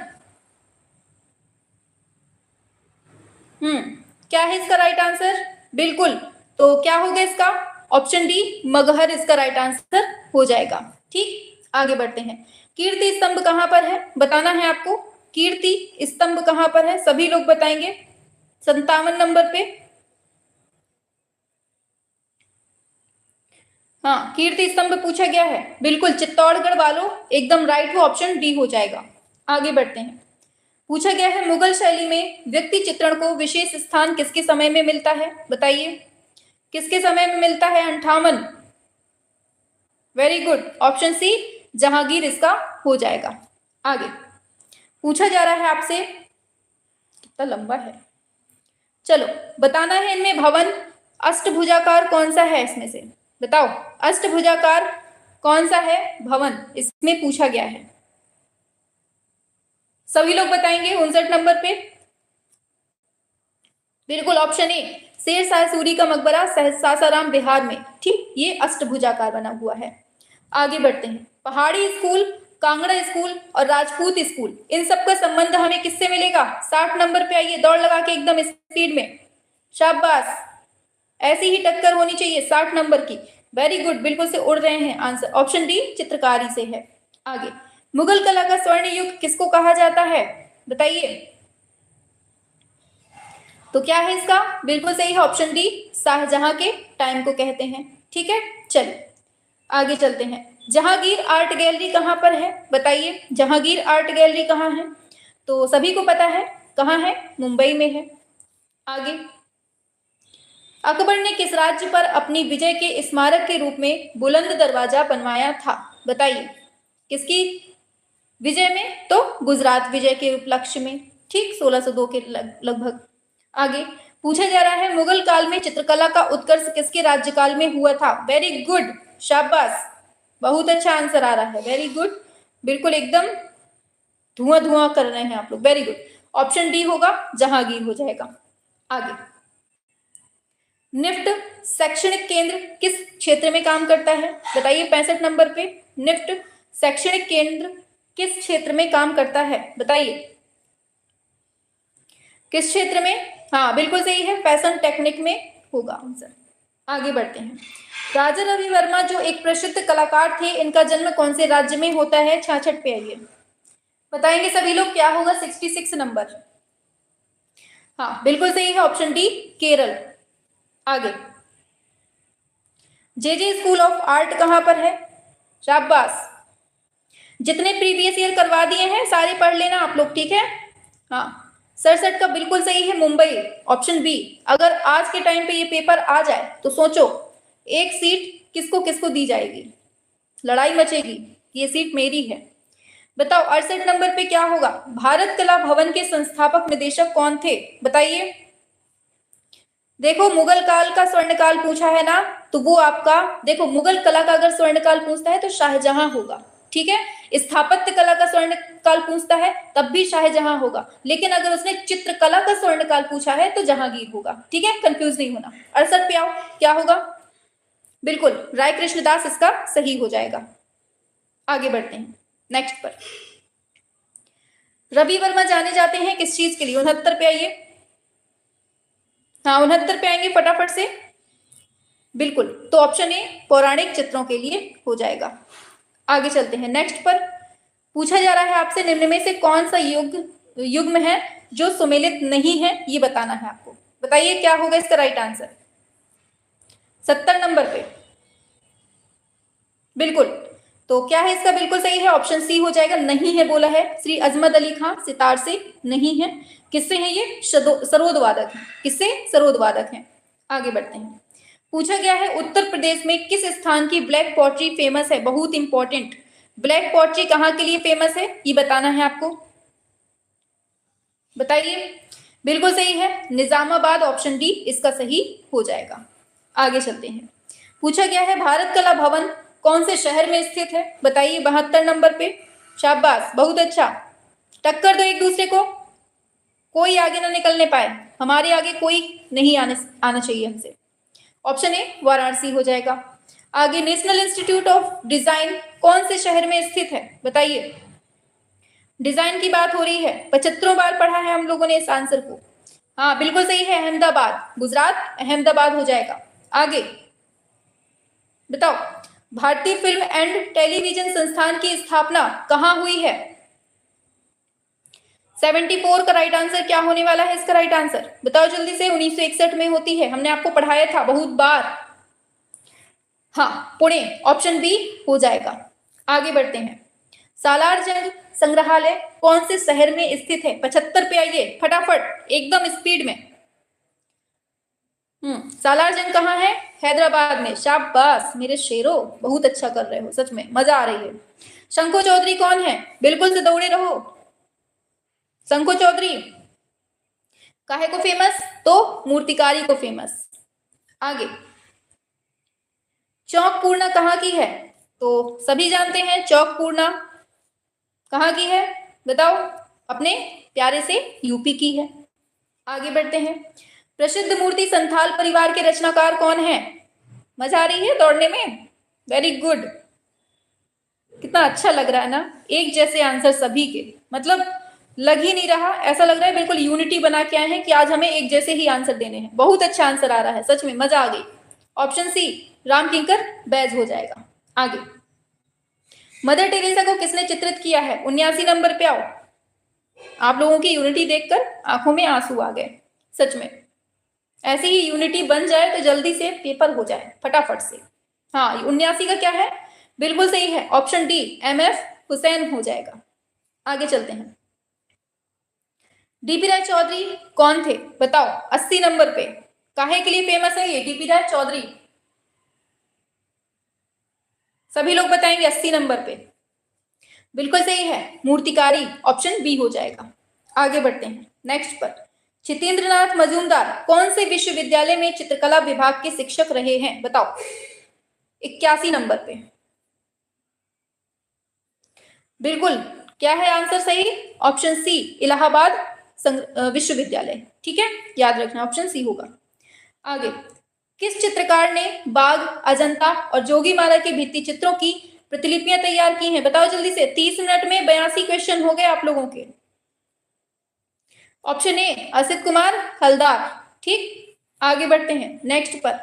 क्या है इसका राइट आंसर? बिल्कुल, तो क्या होगा इसका? ऑप्शन डी मगहर इसका राइट आंसर हो जाएगा। ठीक, आगे बढ़ते हैं। कीर्ति स्तंभ कहां पर है? बताना है आपको। कीर्ति स्तंभ कहां पर है? सभी लोग बताएंगे 57 नंबर पे। हाँ, कीर्ति स्तंभ पूछा गया है, बिल्कुल चित्तौड़गढ़ वालों एकदम राइट हो, ऑप्शन डी हो जाएगा। आगे बढ़ते हैं। पूछा गया है मुगल शैली में व्यक्ति चित्रण को विशेष स्थान किसके समय में मिलता है? बताइए किसके समय में मिलता है? 58। Very good, option C Jahangir इसका हो जाएगा। आगे पूछा जा रहा है आपसे, कितना लंबा है, चलो बताना है इनमें भवन अष्टभुजाकार कौन सा है? इसमें से बताओ अष्टभुजाकार कौन सा है भवन? इसमें पूछा गया है, सभी लोग बताएंगे 59 नंबर पे। बिल्कुल ऑप्शन ए शेरशाह सूरी का मकबरा सासाराम बिहार में। ठीक, ये अष्टभुजाकार बना हुआ है। आगे बढ़ते हैं। पहाड़ी स्कूल, कांगड़ा स्कूल और राजपूत स्कूल, इन सबका संबंध हमें किससे मिलेगा? 60 नंबर पे आइए, दौड़ लगा के एकदम स्पीड में। शाबाश, ऐसी ही टक्कर होनी चाहिए 60 नंबर की। वेरी गुड, बिल्कुल से उड़ रहे हैं आंसर। ऑप्शन डी चित्रकारी से है। आगे, मुगल कला का स्वर्ण युग किसको कहा जाता है? बताइए, तो क्या है इसका? बिल्कुल सही है, ऑप्शन डी शाहजहां के टाइम को कहते हैं। ठीक है, चलिए आगे चलते हैं। जहांगीर आर्ट गैलरी कहां पर है? बताइए जहांगीर आर्ट गैलरी कहां है? तो सभी को पता है कहां है, मुंबई में है। आगे, अकबर ने किस राज्य पर अपनी विजय के स्मारक के रूप में बुलंद दरवाजा बनवाया था? बताइए किसकी विजय में? तो गुजरात विजय के उपलक्ष्य में। ठीक, 1602 के लगभग। आगे पूछा जा रहा है मुगल काल में चित्रकला का उत्कर्ष किसके राज्यकाल में हुआ था? वेरी गुड, शाबाश, बहुत अच्छा आंसर आ रहा है। वेरी गुड, बिल्कुल एकदम धुआं धुआं कर रहे हैं आप लोग। वेरी गुड, ऑप्शन डी होगा जहांगीर हो जाएगा। आगे, निफ्ट शैक्षणिक केंद्र किस क्षेत्र में काम करता है? बताइए 65 नंबर पे, निफ्ट शैक्षणिक केंद्र किस क्षेत्र में काम करता है? बताइए किस क्षेत्र में? हाँ बिल्कुल सही है, फैशन टेक्निक में होगा आंसर। आगे बढ़ते हैं। राजा रवि वर्मा जो एक प्रसिद्ध कलाकार थे, इनका जन्म कौन से राज्य में होता है? 66 पे आइए, बताएंगे सभी लोग क्या होगा? 66 नंबर। हाँ बिल्कुल सही है, ऑप्शन डी केरल। आगे, जे स्कूल ऑफ आर्ट कहां पर है? शाबाश, जितने प्रीवियस ईयर करवा दिए हैं सारे पढ़ लेना आप लोग। ठीक है, हाँ 67 का बिल्कुल सही है, मुंबई, ऑप्शन बी। अगर आज के टाइम पे ये पेपर आ जाए तो सोचो एक सीट किसको किसको दी जाएगी, लड़ाई मचेगी, ये सीट मेरी है। बताओ 68 नंबर पे क्या होगा? भारत कला भवन के संस्थापक निदेशक कौन थे? बताइए। देखो मुगल काल का स्वर्णकाल पूछा है ना, तो वो आपका देखो मुगल कला का अगर स्वर्णकाल पूछता है तो शाहजहां होगा। ठीक है, स्थापत्य कला का काल पूछता है तब भी शाहजहां होगा, लेकिन अगर उसने चित्रकला का स्वर्णकाल पूछा है तो जहांगीर होगा। ठीक है, कंफ्यूज नहीं होना। 68 पे आओ, क्या होगा? बिल्कुल राय कृष्णदास इसका सही हो जाएगा। आगे बढ़ते हैं नेक्स्ट पर। रवि वर्मा जाने जाते हैं किस चीज के लिए? 69 पे आइए। हाँ 69 पे आएंगे फटाफट से। बिल्कुल, तो ऑप्शन ए पौराणिक चित्रों के लिए हो जाएगा। आगे चलते हैं नेक्स्ट पर। पूछा जा रहा है आपसे निम्न में से कौन सा युग्म है जो सुमेलित नहीं है, ये बताना है आपको। बताइए क्या होगा इसका राइट आंसर? 70 नंबर पे। बिल्कुल, तो क्या है इसका बिल्कुल सही है? ऑप्शन सी हो जाएगा। नहीं है बोला है श्री अजमत अली खां सितार से, नहीं है। किससे है ये? सरोद वादक है। किससे? सरोद वादक है। आगे बढ़ते हैं। पूछा गया है उत्तर प्रदेश में किस स्थान की ब्लैक पॉटरी फेमस है? बहुत इंपॉर्टेंट, ब्लैक पॉटरी कहां के लिए फेमस है ये बताना है आपको। बताइए। बिल्कुल सही है, निजामाबाद, ऑप्शन डी इसका सही हो जाएगा। आगे चलते हैं। पूछा गया है भारत कला भवन कौन से शहर में स्थित है? बताइए 72 नंबर पे। शाबाश, बहुत अच्छा, टक्कर दो एक दूसरे को, कोई आगे ना निकलने पाए, हमारे आगे कोई नहीं आना चाहिए हमसे। ऑप्शन ए वाराणसी हो जाएगा। आगे नेशनल इंस्टीट्यूट ऑफ डिजाइन कौन से शहर में स्थित है? बताइए। डिजाइन की बात हो रही है, 75 बार पढ़ा है हम लोगों ने इस आंसर को। हाँ बिल्कुल सही है, अहमदाबाद, गुजरात अहमदाबाद हो जाएगा। आगे बताओ, भारतीय फिल्म एंड टेलीविजन संस्थान की स्थापना कहां हुई है? 74 का राइट आंसर क्या होने वाला है? इसका राइट आंसर बताओ जल्दी से। 1961 में होती है, हमने आपको पढ़ाया था बहुत बार। हाँ पुणे, ऑप्शन बी हो जाएगा। आगे बढ़ते हैं। सालार जंग संग्रहालय कौन से शहर में स्थित है? 75 पे आइए फटाफट, एकदम स्पीड में। सालार जंग कहाँ है? हैदराबाद में। शाबाश मेरे शेरों, बहुत अच्छा कर रहे हो, सच में मजा आ रही है। शंको चौधरी कौन है? बिल्कुल से दौड़े रहो। शंको चौधरी काहे को फेमस? तो मूर्तिकारी को फेमस। आगे, चौक पूर्णा कहाँ की है? तो सभी जानते हैं चौक पूर्णा कहाँ की है, बताओ। अपने प्यारे से यूपी की है। आगे बढ़ते हैं। प्रसिद्ध मूर्ति संथाल परिवार के रचनाकार कौन है? मजा आ रही है दौड़ने में, वेरी गुड। कितना अच्छा लग रहा है ना, एक जैसे आंसर सभी के, मतलब लग ही नहीं रहा, ऐसा लग रहा है बिल्कुल यूनिटी बना के आए हैं कि आज हमें एक जैसे ही आंसर देने हैं। बहुत अच्छा आंसर आ रहा है, सच में मजा आ गई। ऑप्शन सी राम किंकर बैज हो जाएगा। आगे, मदर टेरेसा को किसने चित्रित किया है? 79 नंबर पे आओ। आप लोगों की यूनिटी देखकर आंखों में आंसू आ गए, सच में ऐसी ही यूनिटी बन जाए तो जल्दी से पेपर हो जाए फटाफट से। हाँ 79 का क्या है? बिल्कुल सही है, ऑप्शन डी MF हुसैन हो जाएगा। आगे चलते हैं। डीपी राय चौधरी कौन थे? बताओ 80 नंबर पे। काहे के लिए फेमस है ये डीपी राय चौधरी? सभी लोग बताएंगे 80 नंबर पे। बिल्कुल सही है, मूर्तिकारी, ऑप्शन बी हो जाएगा। आगे बढ़ते हैं नेक्स्ट पर। चितेंद्रनाथ मजूमदार कौन से विश्वविद्यालय में चित्रकला विभाग के शिक्षक रहे हैं? बताओ 81 नंबर पे। बिल्कुल, क्या है आंसर सही? ऑप्शन सी इलाहाबाद विश्वविद्यालय। ठीक है, याद रखना ऑप्शन सी होगा। आगे, किस चित्रकार ने बाघ, अजंता और जोगीमाला के भित्ति चित्रों की प्रतिलिपियां तैयार की हैं? बताओ जल्दी से, 30 मिनट में 82 क्वेश्चन हो गए आप लोगों के। Option A Asit Kumar Haldar. ठीक, आगे बढ़ते हैं नेक्स्ट पर।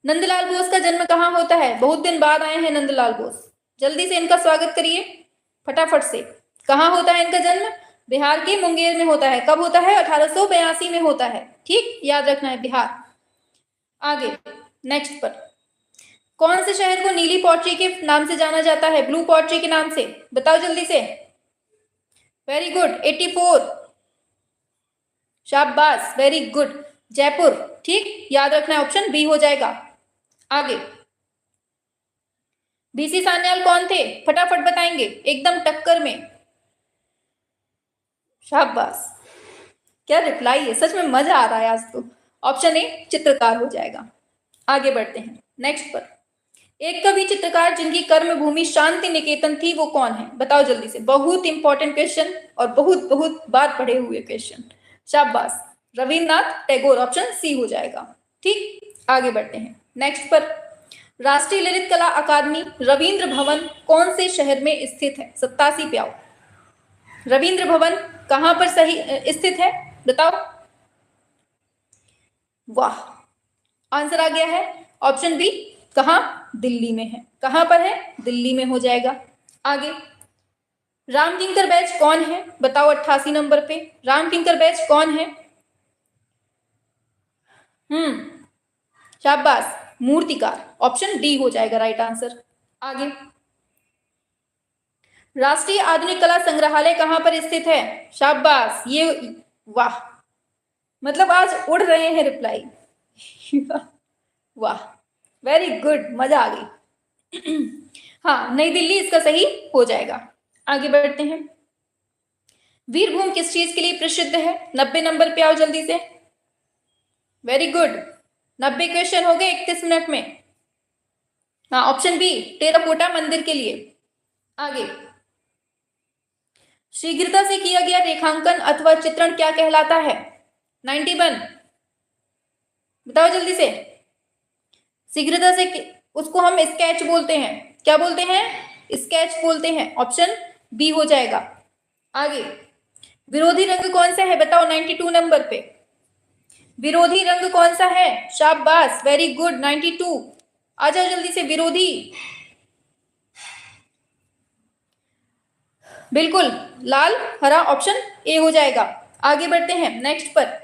नंदलाल बोस का जन्म कहाँ होता है? बहुत दिन बाद आए हैं नंदलाल बोस, जल्दी से इनका स्वागत करिए फटाफट से। कहाँ होता है इनका जन्म? बिहार के मुंगेर में होता है। कब होता है? 1882 में होता है। ठीक, याद रखना है बिहार। आगे नेक्स्ट पर। कौन से शहर को नीली पॉटरी के नाम से जाना जाता है? ब्लू पॉटरी के नाम से, बताओ जल्दी से। वेरी गुड, 84, शाबाश वेरी गुड, जयपुर। ठीक, याद रखना है ऑप्शन बी हो जाएगा। आगे, बीसी सान्याल कौन थे? फटाफट बताएंगे, एकदम टक्कर में। शाबाश, क्या रिप्लाई है, सच में मजा आ रहा है आज तो। ऑप्शन ए चित्रकार हो जाएगा। आगे बढ़ते हैं नेक्स्ट पर। एक कवि चित्रकार जिनकी कर्म भूमि शांति निकेतन थी वो कौन है? बताओ जल्दी से। बहुत इंपॉर्टेंट क्वेश्चन और बहुत बहुत बार पढ़े हुए क्वेश्चन। शाबाश, रविन्द्रनाथ टैगोर, ऑप्शन सी हो जाएगा। ठीक, आगे बढ़ते हैं नेक्स्ट पर। राष्ट्रीय ललित कला अकादमी रविंद्र भवन कौन से शहर में स्थित है? 87 पे आओ। रविंद्र भवन कहां पर सही स्थित है? बताओ। वाह, आंसर आ गया है ऑप्शन बी। कहां? दिल्ली में है। कहां पर है? दिल्ली में हो जाएगा। आगे, राम किंकर बैच कौन है? बताओ 88 नंबर पे राम किंकर बैच कौन है? शाबाश, मूर्तिकार, ऑप्शन डी हो जाएगा राइट आंसर। आगे, राष्ट्रीय आधुनिक कला संग्रहालय कहां पर स्थित है? शाबाश, ये वाह, मतलब आज उड़ रहे हैं रिप्लाई। वाह, वेरी गुड, मजा आ गई। हाँ, नई दिल्ली इसका सही हो जाएगा। आगे बढ़ते हैं। वीरभूम किस चीज के लिए प्रसिद्ध है? 90 नंबर पे आओ जल्दी से। वेरी गुड, 90 क्वेश्चन हो गए 31 मिनट में। हाँ, ऑप्शन बी, टेराकोटा मंदिर के लिए। आगे, शीघ्रता से किया गया रेखांकन अथवा चित्रण क्या कहलाता है? 91, बताओ जल्दी से। शीघ्रता से उसको हम स्केच बोलते हैं। क्या बोलते हैं? स्केच बोलते हैं, ऑप्शन बी हो जाएगा। आगे, विरोधी रंग कौन सा है? बताओ 92 नंबर पे। विरोधी रंग कौन सा है? शाबाश, वेरी गुड, 92। आ जाओ जल्दी से। विरोधी, बिल्कुल, लाल हरा, ऑप्शन ए हो जाएगा। आगे बढ़ते हैं नेक्स्ट पर।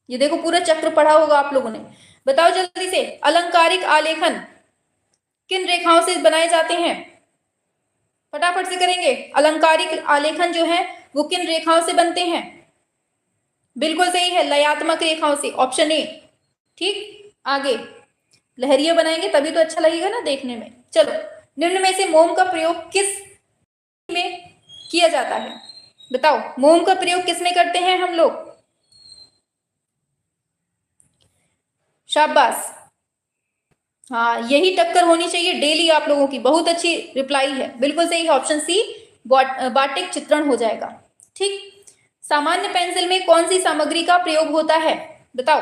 ये देखो पूरा चक्र पढ़ा होगा आप लोगों ने। बताओ जल्दी से, अलंकारिक आलेखन किन रेखाओं से बनाए जाते हैं? फटाफट से करेंगे। अलंकारिक आलेखन जो है वो किन रेखाओं से बनते हैं? बिल्कुल सही है, लयात्मक रेखाओं से, ऑप्शन ए। ठीक, आगे, लहरिया बनाएंगे तभी तो अच्छा लगेगा ना देखने में। चलो, निम्न में से मोम का प्रयोग किस में किया जाता है? बताओ, मोम का प्रयोग किस में करते हैं हम लोग? शाबाश, हाँ, यही टक्कर होनी चाहिए डेली आप लोगों की। बहुत अच्छी रिप्लाई है, बिल्कुल सही है, ऑप्शन सी बाटिक चित्रण हो जाएगा। ठीक, सामान्य पेंसिल में कौन सी सामग्री का प्रयोग होता है? बताओ,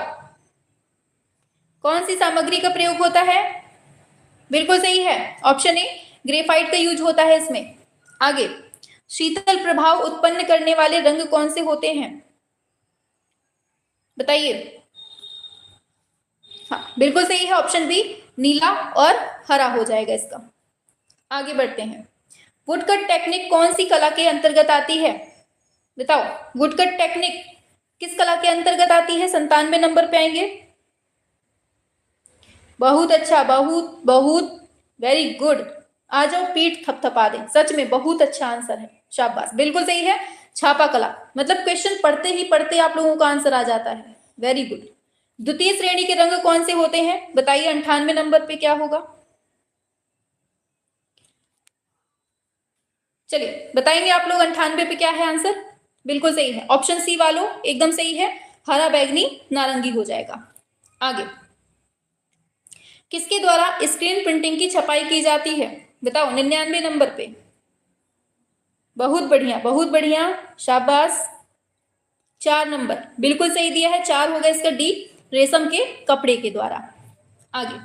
कौन सी सामग्री का प्रयोग होता है? बिल्कुल सही है, ऑप्शन ए, ग्रेफाइट का यूज होता है इसमें। आगे, शीतल प्रभाव उत्पन्न करने वाले रंग कौन से होते हैं? बताइए। हाँ, बिल्कुल सही है, ऑप्शन बी, नीला और हरा हो जाएगा इसका। आगे बढ़ते हैं। वुडकट टेक्निक कौन सी कला के अंतर्गत आती है? बताओ, वुडकट टेक्निक किस कला के अंतर्गत आती है? 97 नंबर पे आएंगे। बहुत अच्छा, बहुत बहुत, वेरी गुड। आ जाओ, पीठ थपथपा दे, सच में बहुत अच्छा आंसर है, शाबाश, बिल्कुल सही है, छापा कला। मतलब क्वेश्चन पढ़ते ही पढ़ते आप लोगों का आंसर आ जाता है, वेरी गुड। द्वितीय श्रेणी के रंग कौन से होते हैं? बताइए 98 नंबर पे क्या होगा? चलिए बताएंगे आप लोग 98 पे क्या है आंसर? बिल्कुल सही है, ऑप्शन सी वालों एकदम सही है, हरा बैगनी नारंगी हो जाएगा। आगे, किसके द्वारा स्क्रीन प्रिंटिंग की छपाई की जाती है? बताओ 99 नंबर पे। बहुत बढ़िया, बहुत बढ़िया, शाबाश। 4 नंबर बिल्कुल सही दिया है, 4 होगा इसका डी, रेशम के कपड़े के द्वारा। आगे,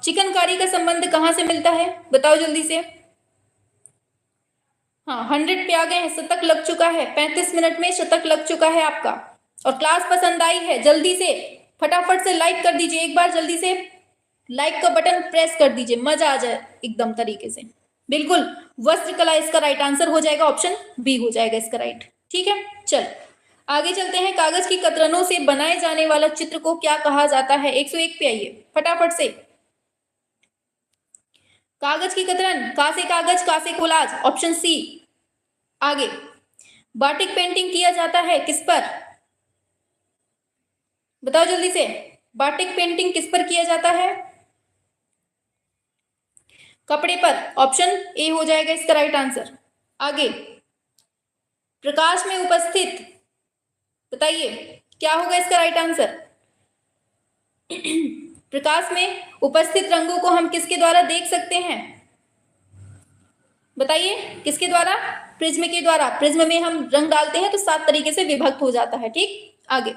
चिकनकारी का संबंध कहां से मिलता है? बताओ जल्दी से। हाँ, 100 पे आ गए हैं, शतक लग चुका है, 35 मिनट में शतक लग चुका है आपका। और क्लास पसंद आई है, जल्दी से फटाफट से लाइक कर दीजिए, एक बार जल्दी से लाइक का बटन प्रेस कर दीजिए, मजा आ जाए एकदम तरीके से। बिल्कुल, वस्त्र कला इसका राइट आंसर हो जाएगा, ऑप्शन बी हो जाएगा इसका राइट। ठीक है, चल आगे चलते हैं। कागज की कतरनों से बनाए जाने वाला चित्र को क्या कहा जाता है? 101 पे आइए फटाफट से। कागज की कतरन, का से कागज, का से कोलाज, ऑप्शन सी। आगे, बाटिक पेंटिंग किया जाता है किस पर? बताओ जल्दी से, बाटिक पेंटिंग किस पर किया जाता है? कपड़े पर, ऑप्शन ए हो जाएगा इसका राइट आंसर। आगे, प्रकाश में उपस्थित, बताइए क्या होगा इसका राइट आंसर? प्रकाश में उपस्थित रंगों को हम किसके द्वारा देख सकते हैं? बताइए, किसके द्वारा? प्रिज्म के द्वारा। प्रिज्म में हम रंग डालते हैं तो 7 तरीके से विभक्त हो जाता है। ठीक, आगे।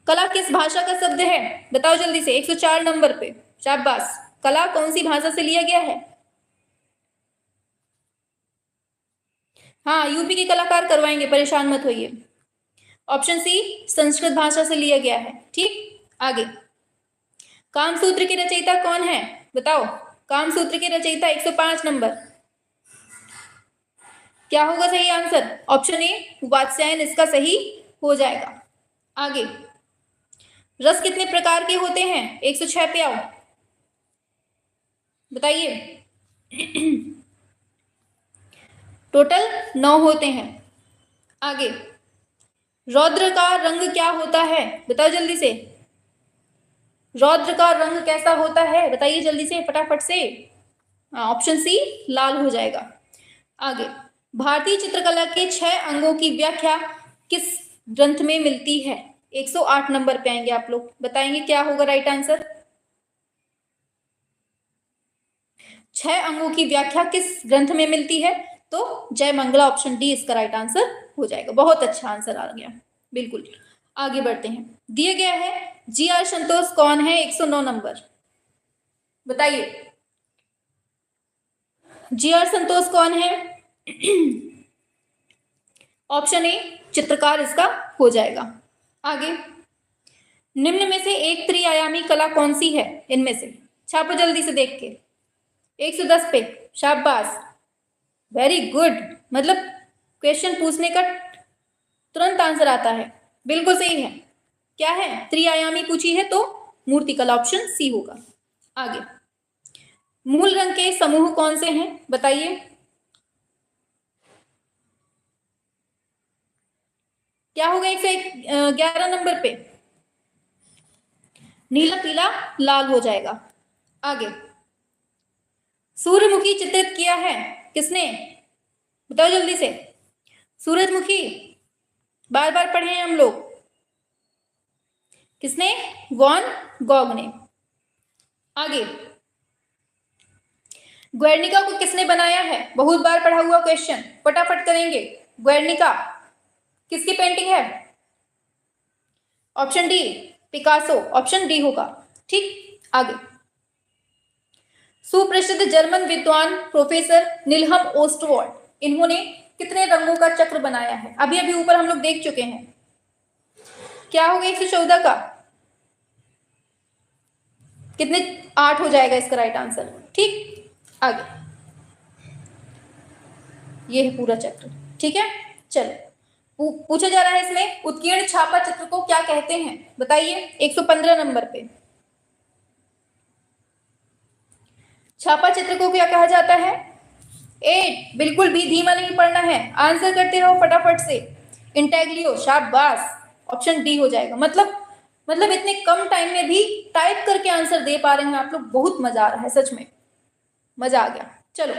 कला किस भाषा का शब्द है? बताओ जल्दी से, 104 नंबर पे। शाबाश। कला कौन सी भाषा से लिया गया है? हाँ, यूपी के कलाकार करवाएंगे, परेशान मत होइए। ऑप्शन सी, संस्कृत भाषा से लिया गया है। ठीक, आगे। कामसूत्र के रचयिता कौन है? बताओ, कामसूत्र के रचयिता 105 नंबर। क्या होगा सही आंसर? ऑप्शन ए, वात्स्यायन इसका सही हो जाएगा। आगे। रस कितने प्रकार के होते हैं? 106 पे आओ, बताइए। टोटल 9 होते हैं। आगे। रौद्र का रंग क्या होता है? बताओ जल्दी से, रौद्र का रंग कैसा होता है? बताइए जल्दी से, फटाफट से। ऑप्शन सी, लाल हो जाएगा। आगे। भारतीय चित्रकला के 6 अंगों की व्याख्या किस ग्रंथ में मिलती है? 108 नंबर पे आएंगे आप लोग, बताएंगे क्या होगा राइट आंसर। 6 अंगों की व्याख्या किस ग्रंथ में मिलती है? तो जय मंगला, ऑप्शन डी इसका राइट आंसर हो जाएगा। बहुत अच्छा आंसर आ गया, बिल्कुल। आगे बढ़ते हैं। दिया गया है जी.आर. संतोष कौन है? 109 नंबर, बताइए। जी.आर. संतोष कौन है? ऑप्शन ए, चित्रकार इसका हो जाएगा। आगे। निम्न में से एक त्रिआयामी कला कौन सी है? इनमें से छापो जल्दी से देख के। 110 पे, शाबाश, वेरी गुड। मतलब क्वेश्चन पूछने का तुरंत आंसर आता है, बिल्कुल सही है। क्या है? त्रिआयामी पूछी है तो मूर्ति कला, ऑप्शन सी होगा। आगे। मूल रंग के समूह कौन से हैं? बताइए। क्या होगा 111 नंबर पे? नीला, पीला, लाल हो जाएगा। आगे। सूर्यमुखी चित्रित किया है किसने? बताओ जल्दी से। सूरजमुखी बार बार पढ़े हैं हम लोग, किसने? वॉन गॉग ने। आगे। ग्वेर्निका को किसने बनाया है? बहुत बार पढ़ा हुआ क्वेश्चन, फटाफट करेंगे। ग्वेर्निका किसकी पेंटिंग है? Option D, Picasso, option D होगा। ठीक, आगे। सुप्रसिद्ध जर्मन विद्वान प्रोफेसर निलहम ओस्टवॉल्ड, इन्होंने कितने रंगों का चक्र बनाया है? अभी अभी ऊपर हम लोग देख चुके हैं। क्या होगा 114 का? कितने? 8 हो जाएगा इसका राइट आंसर। ठीक, आगे। ये है पूरा चक्र, ठीक है। चलो, पूछा जा रहा है इसमें, उत्कीर्ण छापा चित्र को क्या कहते हैं? बताइए, 115 नंबर पे। छापा चित्र को क्या कहा जाता है? 8, बिल्कुल भी धीमा नहीं पढ़ना है, आंसर करते रहो फटाफट से। इंटेग्लियो, शाबाश, ऑप्शन डी हो जाएगा। मतलब इतने कम टाइम में भी टाइप करके आंसर दे पा रहे हैं आप लोग, बहुत मजा आ रहा है, सच में मजा आ गया। चलो,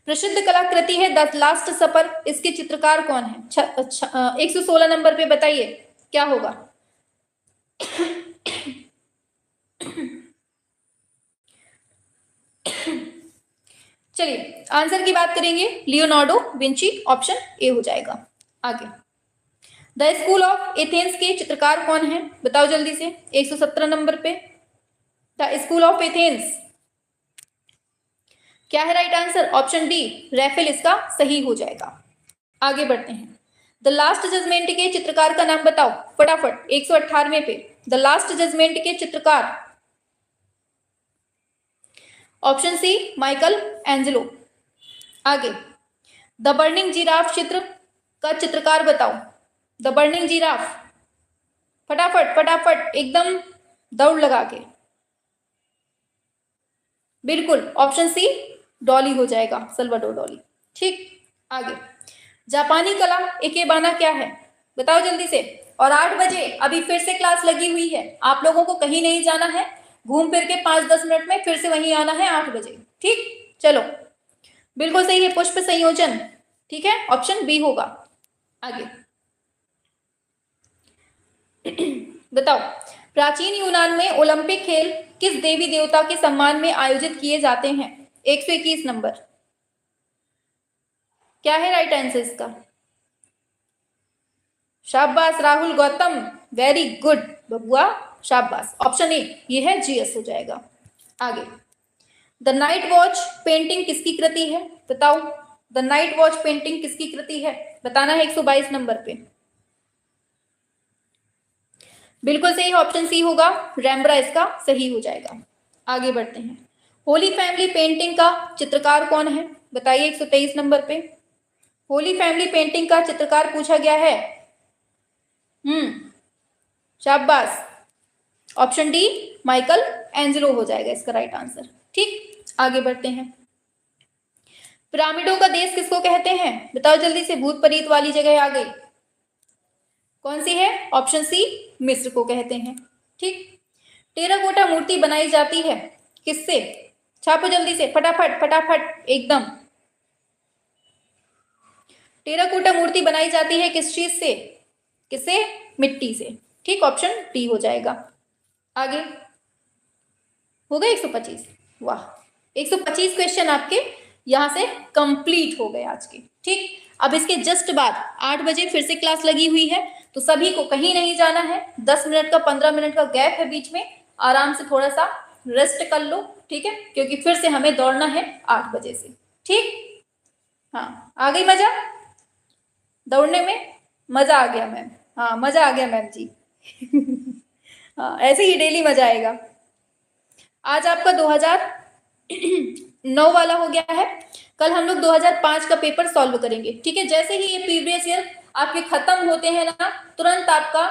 प्रसिद्ध कलाकृति है द लास्ट सपर, इसके चित्रकार कौन है? 116 नंबर पे, बताइए क्या होगा। चलिए आंसर की बात करेंगे, लियोनार्डो विंची, ऑप्शन ए हो जाएगा। आगे। द स्कूल ऑफ एथेंस के चित्रकार कौन है? बताओ जल्दी से, 117 नंबर पे। द स्कूल ऑफ एथेंस क्या है right answer? Option D, Raphael इसका सही हो जाएगा। आगे बढ़ते हैं। द लास्ट जजमेंट के चित्रकार का नाम बताओ फटाफट, 118वें पे। द लास्ट जजमेंट के चित्रकार, ऑप्शन सी, माइकल एंजेलो। आगे। द बर्निंग जिराफ चित्र का चित्रकार बताओ। द बर्निंग जिराफ, फटाफट फटाफट, एकदम दौड़ लगा के, बिल्कुल ऑप्शन सी, डॉली हो जाएगा, सल्वाडोर डॉली। ठीक, आगे। जापानी कला इकेबाना क्या है? बताओ जल्दी से। और 8 बजे अभी फिर से क्लास लगी हुई है, आप लोगों को कहीं नहीं जाना है, घूम फिर के 5-10 मिनट में फिर से वहीं आना है 8 बजे। ठीक, चलो, बिल्कुल सही है, पुष्प संयोजन, ठीक है, ऑप्शन बी होगा। आगे। बताओ, प्राचीन यूनान में ओलंपिक खेल किस देवी देवता के सम्मान में आयोजित किए जाते हैं? 121 नंबर। क्या है राइट आंसर इसका? शाबाश राहुल गौतम, वेरी गुड बबुआ, शाबाश। ऑप्शन ए ये है, जीएस हो जाएगा। आगे, द नाइट वॉच पेंटिंग किसकी कृति है? बताओ, द नाइट वॉच पेंटिंग किसकी कृति है? बताना है 122 नंबर पे। बिल्कुल सही, ऑप्शन सी होगा, रैम्ब्रा इसका सही हो जाएगा। आगे बढ़ते हैं। होली फैमिली पेंटिंग का चित्रकार कौन है? बताइए 123 नंबर पे। होली फैमिली पेंटिंग का चित्रकार पूछा गया है। शाबाश, ऑप्शन डी माइकल एंजेलो हो जाएगा इसका राइट आंसर। ठीक, आगे बढ़ते हैं। पिरामिडों का देश किसको कहते हैं? बताओ जल्दी से, भूत प्रेत वाली जगह आ गई। कौन सी है? ऑप्शन सी मिस्र को कहते हैं। ठीक, टेराकोटा मूर्ति बनाई जाती है किससे? छापो जल्दी से, फटाफट फटाफट एकदम। टेराकोटा मूर्ति बनाई जाती है किस चीज से? किससे? मिट्टी से। ठीक, ऑप्शन डी हो जाएगा। आगे हो गए 125। वाह, 125 क्वेश्चन आपके यहां से कंप्लीट हो गए आज के। ठीक, अब इसके जस्ट बाद 8 बजे फिर से क्लास लगी हुई है, तो सभी को कहीं नहीं जाना है। 10 मिनट का 15 मिनट का गैप है बीच में, आराम से थोड़ा सा रेस्ट कर लो। ठीक है, क्योंकि फिर से हमें दौड़ना है 8 बजे से। ठीक, हाँ, आ गई मजा दौड़ने में? मजा आ गया मैम? हाँ, मजा आ गया मैम जी। हाँ, ऐसे ही डेली मजा आएगा। आज आपका 2009 वाला हो गया है, कल हम लोग 2005 का पेपर सॉल्व करेंगे। ठीक है, जैसे ही ये प्रीवियस ईयर आपके खत्म होते हैं ना, तुरंत आपका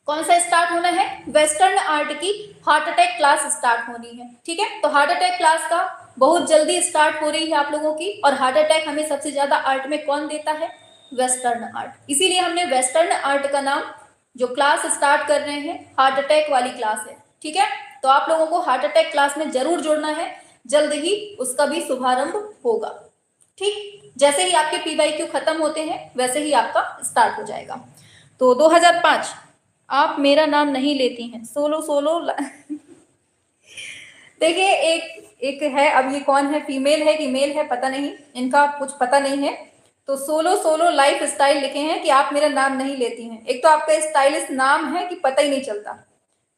कौन सा स्टार्ट होना है? वेस्टर्न आर्ट की हार्ट अटैक क्लास स्टार्ट होनी है। ठीक है, तो हार्ट अटैक क्लास का बहुत जल्दी स्टार्ट हो रही है आप लोगों की। और हार्ट अटैक हमें सबसे ज्यादा आर्ट में कौन देता है? Western art. इसीलिए हमने वेस्टर्न आर्ट का नाम जो क्लास स्टार्ट कर रहे हैं हार्ट अटैक वाली क्लास है। ठीक है, तो आप लोगों को हार्ट अटैक क्लास में जरूर जुड़ना है, जल्द ही उसका भी शुभारंभ होगा। ठीक, जैसे ही आपके PYQ खत्म होते हैं वैसे ही आपका स्टार्ट हो जाएगा। तो 2005 आप मेरा नाम नहीं लेती हैं, सोलो सोलो देखिए, एक है, अब ये कौन है, फीमेल है कि मेल है पता नहीं, इनका कुछ पता नहीं है। तो सोलो सोलो लाइफ स्टाइल लिखे हैं कि आप मेरा नाम नहीं लेती हैं। एक तो आपका स्टाइलिश नाम है कि पता ही नहीं चलता।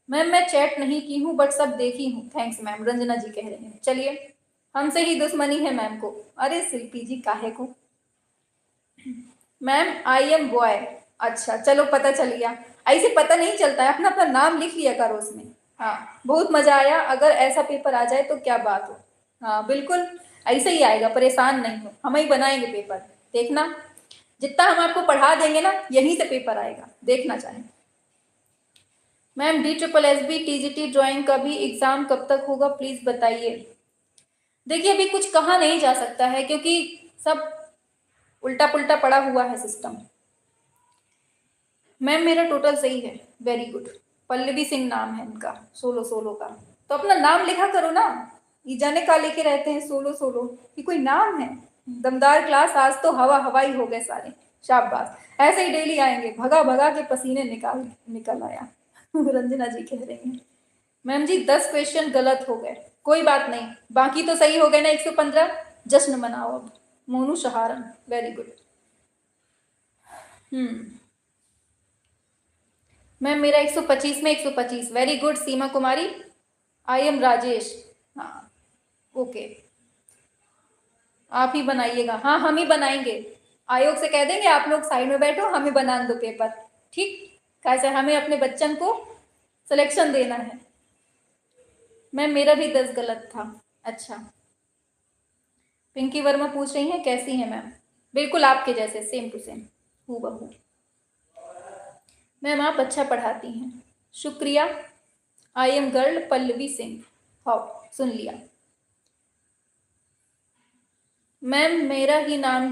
मैम मैं चैट नहीं की हूँ बट सब देखी हूँ, थैंक्स मैम, रंजना जी कह रहे हैं। चलिए, हमसे ही दुश्मनी है मैम को। अरे शिल्पी जी काहे को? Ma'am I am boy. अच्छा चलो, पता चल गया। ऐसे पता नहीं चलता है, अपना अपना नाम लिख लिया करो उसमें। हाँ, बहुत मजा आया। अगर ऐसा पेपर आ जाए तो क्या बात हो। हाँ बिल्कुल, ऐसे ही आएगा, परेशान नहीं हो, हम ही बनाएंगे पेपर, देखना। जितना हम आपको पढ़ा देंगे ना, यहीं से पेपर आएगा, देखना चाहें। मैम DSSB TGT ड्राइंग का भी एग्जाम कब तक होगा, प्लीज बताइए। देखिए, अभी कुछ कहा नहीं जा सकता है क्योंकि सब उल्टा पुल्टा पड़ा हुआ है सिस्टम। मैम मेरा टोटल सही है, वेरी गुड। पल्लवी सिंह नाम है इनका, सोलो सोलो का। तो अपना नाम लिखा करो ना, ये जाने का लेके रहते हैं सोलो सोलो, ये कोई नाम है? दमदार क्लास, आज तो हवा हवाई हो गए सारे। शाबाश, ऐसे ही डेली आएंगे, भगा भगा के पसीने निकल आया। रंजना जी कह रही हैं मैम जी 10 क्वेश्चन गलत हो गए, कोई बात नहीं, बाकी तो सही हो गए ना 115। जश्न मनाओ अब। Monu Saharan, very good. Ma'am मेरा 125 में 125, very good Seema Kumari. I am Rajesh. हाँ ओके, आप ही बनाइएगा। हाँ हम ही बनाएंगे, आयोग से कह देंगे आप लोग साइड में बैठो, हम ही बना दो पेपर। ठीक, कैसे हमें अपने बच्चन को सिलेक्शन देना है। मैम मेरा भी 10 गलत था। अच्छा, पिंकी वर्मा पूछ रही हैं कैसी हैं मैम? बिल्कुल आपके जैसे, सेम टू सेम, हूबहू। मैम आप अच्छा पढ़ाती हैं, शुक्रिया। I am girl Pallavi Singh. How, सुन लिया। मैम मेरा ही नाम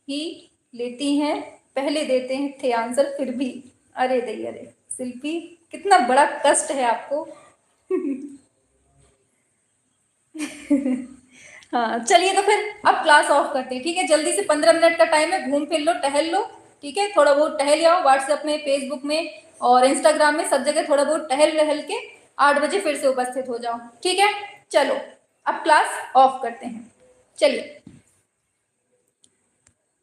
ही लेती हैं, पहले देते हैं थे आंसर फिर भी। अरे दई अरे शिल्पी, कितना बड़ा कष्ट है आपको। हाँ चलिए, तो फिर अब क्लास ऑफ करते हैं। ठीक है, जल्दी से 15 मिनट का टाइम है, घूम फिर लो, टहल लो। ठीक है, थोड़ा बहुत टहल आओ, व्हाट्सएप में, फेसबुक में, और इंस्टाग्राम में सब जगह थोड़ा बहुत टहल रहल के 8 बजे फिर से उपस्थित हो जाओ, ठीक है। चलो अब क्लास ऑफ करते हैं, चलिए।